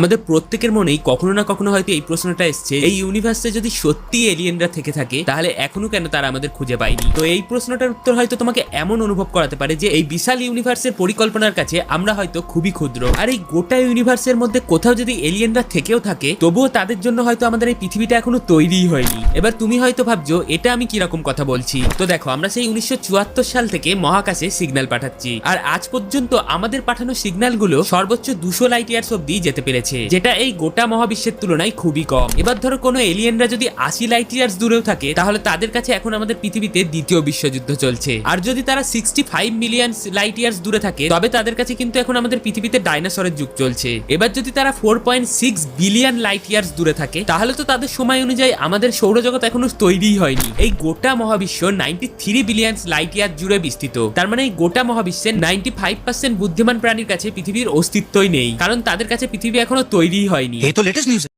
আমাদের প্রত্যেকের মনেই কখনো না কখনো হয়তো এই প্রশ্নটা এসছে, এই ইউনিভার্সে যদি সত্যি এলিয়েনরা থেকে থাকে তাহলে এখনো কেন তারা আমাদের খুঁজে পায়নি। তো এই প্রশ্নটার উত্তর হয়তো তোমাকে এমন অনুভব করাতে পারে যে এই বিশাল ইউনিভার্সের পরিকল্পনার কাছে আমরা হয়তো খুবই ক্ষুদ্র, আর এই গোটা ইউনিভার্সের মধ্যে কোথাও যদি এলিয়েনরা থেকেও থাকে তবুও তাদের জন্য হয়তো আমাদের এই পৃথিবীটা এখনো তৈরিই হয়নি। এবার তুমি হয়তো ভাবছো এটা আমি কিরকম কথা বলছি। তো দেখো, আমরা সেই 1974 সাল থেকে মহাকাশে সিগন্যাল পাঠাচ্ছি, আর আজ পর্যন্ত আমাদের পাঠানো সিগন্যালগুলো সর্বোচ্চ 200 লাইট ইয়ার্স অব্দি যেতে পেরেছে, যেটা এই গোটা মহাবিশ্বের তুলনায় খুবই কম। এবার ধরো কোনো এলিয়েনরা যদি 80 লাইট ইয়ার্স দূরেও থাকে তাহলে তাদের কাছে এখন আমাদের পৃথিবীতে দ্বিতীয় বিশ্বযুদ্ধ চলছে, আর যদি তারা 65 মিলিয়ন লাইট ইয়ার্স দূরে থাকে তবে তাদের কাছে কিন্তু এখন আমাদের পৃথিবীতে ডাইনোসরের যুগ চলছে। এবার যদি তারা 4.6 বিলিয়ন লাইট ইয়ার্স দূরে থাকে তাহলে তো তাদের সময় অনুযায়ী আমাদের সৌরজগৎ এখনো তৈরিই হয়নি। এই গোটা মহাবিশ্ব 93 বিলিয়ন লাইট ইয়ার জুড়ে বিস্তৃত, তার মানে এই গোটা মহাবিশ্বের 95% বুদ্ধিমান প্রাণীর কাছে পৃথিবীর অস্তিত্বই নেই, কারণ তাদের কাছে পৃথিবী এখনো তৈরিই হয়নি। ये तो लेटेस्ट न्यूज़ है।